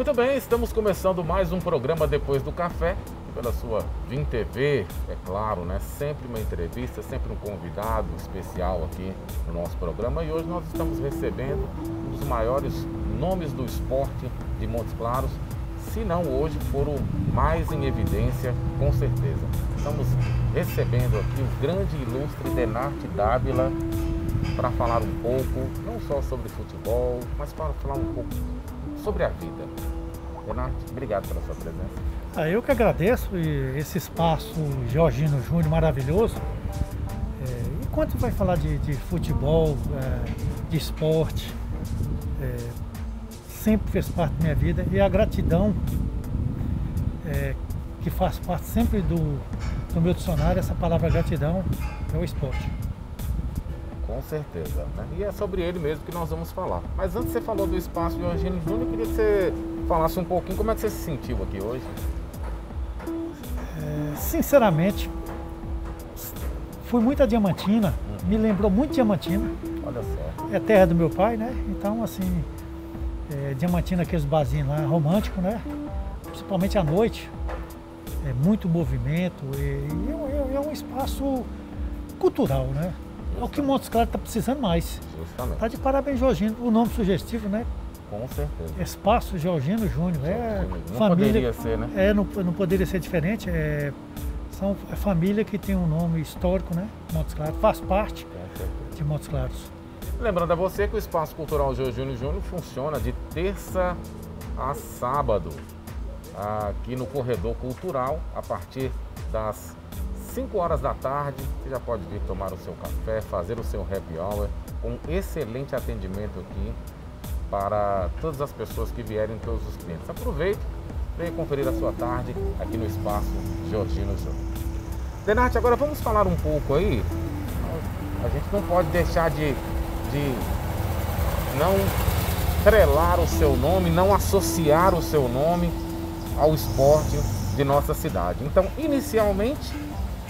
Muito bem, estamos começando mais um programa Depois do Café, pela sua Vim TV, é claro, né? Sempre uma entrevista, sempre um convidado especial aqui no nosso programa. E hoje nós estamos recebendo um dos maiores nomes do esporte de Montes Claros, se não hoje for o mais em evidência, com certeza. Estamos recebendo aqui o grande e ilustre Denarte Dávila para falar um pouco, não só sobre futebol, mas para falar um pouco sobre a vida. Denarte, obrigado pela sua presença. Eu que agradeço esse espaço Georgino Júnior maravilhoso. Enquanto vai falar de futebol, de esporte, sempre fez parte da minha vida, e a gratidão que faz parte sempre do meu dicionário, essa palavra gratidão é o esporte. Com certeza, né? E é sobre ele mesmo que nós vamos falar. Mas antes, você falou do espaço Georgino Júnior, eu queria que você falasse um pouquinho como é que você se sentiu aqui hoje. Sinceramente, fui muito a Diamantina, me lembrou muito Diamantina. Olha só. É terra do meu pai, né? Então, assim, Diamantina, aqueles barzinhos lá, romântico, né? Principalmente à noite, muito movimento, e é um espaço cultural, né? É o que Montes Claros está precisando mais. Justamente. Tá de parabéns, Georgino, o nome sugestivo, né? Com certeza. Espaço Georgino Júnior, Não família, poderia ser, né? Não poderia ser diferente. É família que tem um nome histórico, né? Montes Claros, faz parte de Montes Claros. Lembrando a você que o Espaço Cultural Georgino Júnior funciona de terça a sábado, aqui no Corredor Cultural, a partir das 5 horas da tarde. Você já pode vir tomar o seu café, fazer o seu happy hour, com excelente atendimento aqui para todas as pessoas que vierem, todos os clientes. Aproveite, venha conferir a sua tarde aqui no Espaço Georgino Júnior. Denarte, agora vamos falar um pouco aí. A gente não pode deixar de não trelar o seu nome, não associar o seu nome ao esporte de nossa cidade. Então, inicialmente,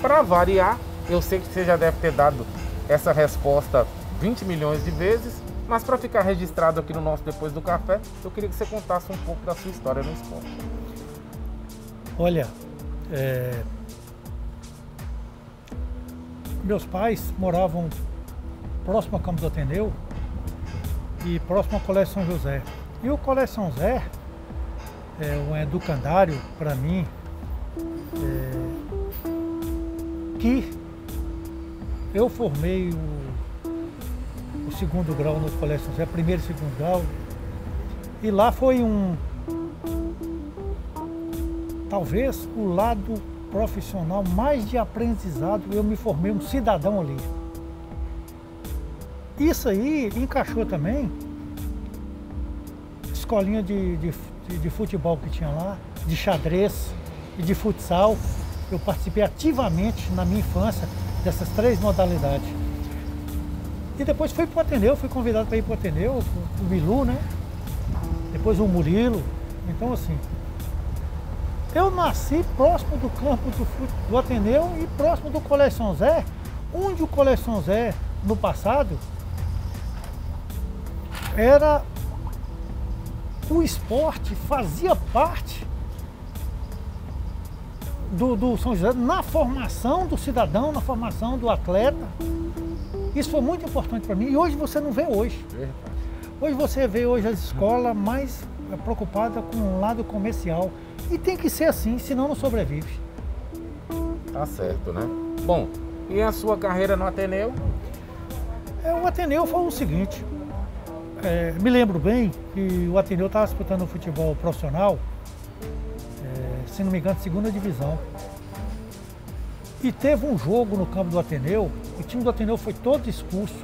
para variar, eu sei que você já deve ter dado essa resposta 20 milhões de vezes, mas para ficar registrado aqui no nosso Depois do Café, eu queria que você contasse um pouco da sua história no esporte. Olha, meus pais moravam próximo ao Campo do Ateneu e próximo ao Colégio São José. E o Colégio São José é um educandário para mim, que eu formei o segundo grau no Colégio São José, primeiro e segundo grau, e lá foi talvez o lado profissional mais de aprendizado. Eu me formei um cidadão ali. Isso aí encaixou também escolinha de futebol que tinha lá, de xadrez e de futsal. Eu participei ativamente na minha infância dessas 3 modalidades. E depois fui para o Ateneu, fui convidado para ir para o Ateneu, o Milu, né? Depois o Murilo. Então, assim, eu nasci próximo do campo do Ateneu e próximo do Colégio São José, onde o Colégio São José, no passado, o esporte fazia parte do São José na formação do cidadão, na formação do atleta. Isso foi muito importante para mim e hoje você não vê hoje. Hoje você vê hoje as escolas mais preocupadas com o lado comercial. E tem que ser assim, senão não sobrevive. Tá certo, né? Bom, e a sua carreira no Ateneu? O Ateneu foi o seguinte, me lembro bem que o Ateneu estava disputando o futebol profissional, se não me engano, 2ª divisão. E teve um jogo no campo do Ateneu, o time do Ateneu foi todo expulso.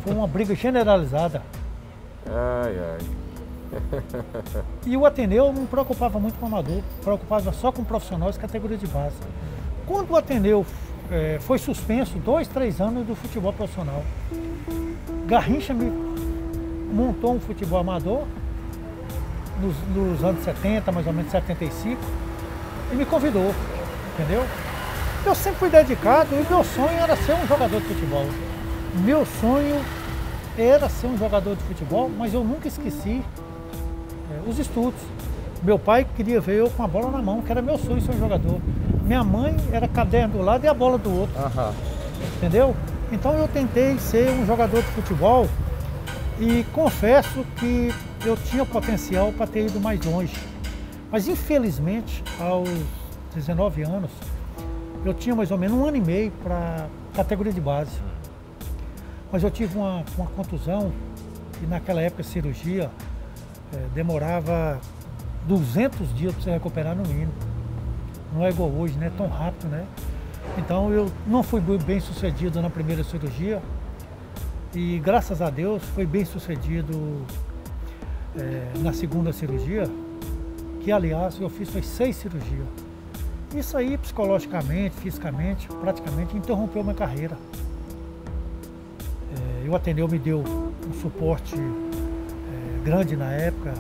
Foi uma briga generalizada. Ai, ai. E o Ateneu não preocupava muito com o amador, preocupava só com profissionais de categoria de base. Quando o Ateneu foi suspenso 2, 3 anos do futebol profissional, Garrincha me montou um futebol amador nos anos 70, mais ou menos 75, e me convidou, entendeu? Eu sempre fui dedicado e meu sonho era ser um jogador de futebol. Meu sonho era ser um jogador de futebol, mas eu nunca esqueci os estudos. Meu pai queria ver eu com a bola na mão, que era meu sonho ser um jogador. Minha mãe era caderno do lado e a bola do outro. Entendeu? Então eu tentei ser um jogador de futebol e confesso que eu tinha potencial para ter ido mais longe. Mas infelizmente, aos 19 anos, eu tinha mais ou menos 1 ano e meio para categoria de base. Mas eu tive uma contusão e naquela época a cirurgia demorava 200 dias para você recuperar no mínimo. Não é igual hoje, né? Tão rápido, né? Então eu não fui bem sucedido na primeira cirurgia e graças a Deus foi bem sucedido na segunda cirurgia, que aliás eu fiz 6 cirurgias. Isso aí psicologicamente, fisicamente, praticamente interrompeu minha carreira. O Ateneu me deu um suporte grande na época,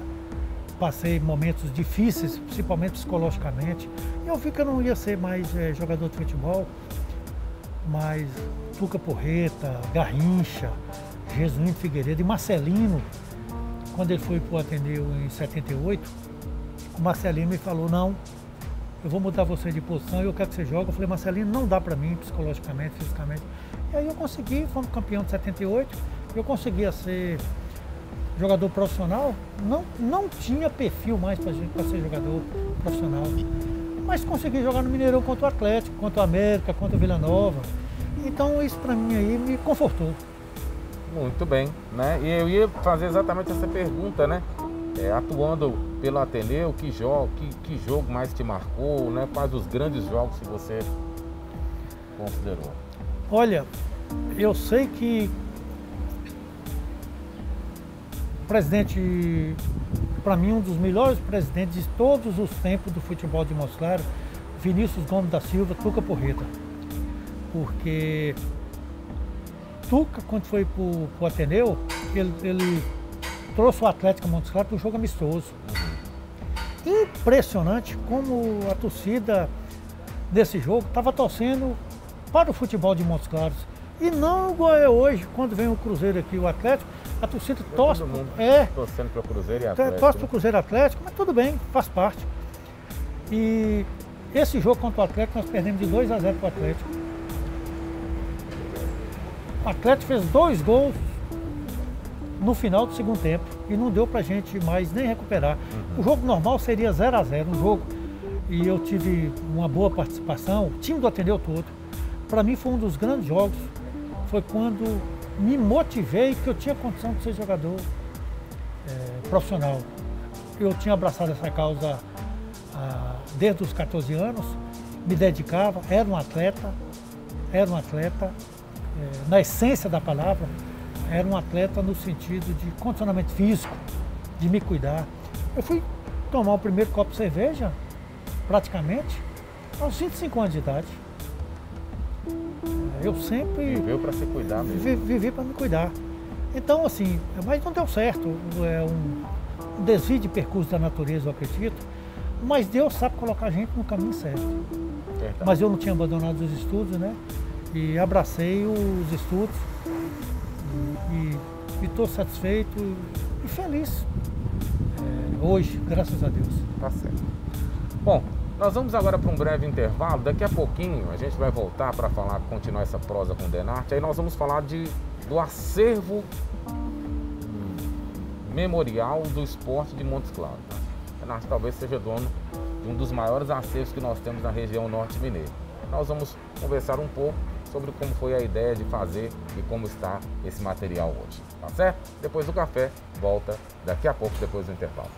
passei momentos difíceis, principalmente psicologicamente. Eu vi que eu não ia ser mais jogador de futebol, mas Tuca Porreta, Garrincha, Jesuíno Figueiredo e Marcelino, quando ele foi para o Ateneu em 78, o Marcelino me falou, não, eu vou mudar você de posição e eu quero que você jogue. Eu falei, Marcelino, não dá para mim psicologicamente, fisicamente. E aí eu consegui, fomos campeão de 78, eu conseguia ser jogador profissional, não tinha perfil mais para ser jogador profissional, mas consegui jogar no Mineirão contra o Atlético, contra o América, contra o Vila Nova. Então isso para mim aí me confortou. Muito bem, né? E eu ia fazer exatamente essa pergunta, né? Atuando pelo Ateneu, que jogo mais te marcou, né? Quais os grandes jogos que você considerou? Olha, eu sei que o presidente, para mim, um dos melhores presidentes de todos os tempos do futebol de Montes Claros, Vinícius Gomes da Silva, Tuca Porreta. Porque Tuca, quando foi para o Ateneu, ele trouxe o Atlético Montes Claros para um jogo amistoso. Impressionante como a torcida desse jogo estava torcendo para o futebol de Montes Claros. E não igual é hoje, quando vem o Cruzeiro aqui, o Atlético, a torcida torce. Torcendo para o Cruzeiro e Atlético. Torce para o Cruzeiro e Atlético, mas tudo bem, faz parte. E esse jogo contra o Atlético, nós perdemos de 2-0 para o Atlético. O Atlético fez 2 gols no final do segundo tempo e não deu pra gente mais nem recuperar. O jogo normal seria 0-0, um jogo, e eu tive uma boa participação, o time do Ateneu todo. Para mim foi um dos grandes jogos, foi quando me motivei que eu tinha condição de ser jogador profissional. Eu tinha abraçado essa causa desde os 14 anos, me dedicava, era um atleta, na essência da palavra, era um atleta no sentido de condicionamento físico, de me cuidar. Eu fui tomar o primeiro copo de cerveja, praticamente, aos 25 anos de idade. Eu sempre... Viveu para se cuidar mesmo. Vivi para me cuidar. Então, assim, mas não deu certo. É um desvio de percurso da natureza, eu acredito. Mas Deus sabe colocar a gente no caminho certo. Verdade. Mas eu não tinha abandonado os estudos, né? E abracei os estudos. E estou satisfeito e feliz hoje, graças a Deus. Tá certo. Bom, nós vamos agora para um breve intervalo. Daqui a pouquinho a gente vai voltar para continuar essa prosa com o Denarte. Aí nós vamos falar do acervo memorial do esporte de Montes Claros. Denarte talvez seja dono de um dos maiores acervos que nós temos na região norte mineira. Nós vamos conversar um pouco sobre como foi a ideia de fazer e como está esse material hoje. Tá certo? Depois do café, volta daqui a pouco, depois do intervalo.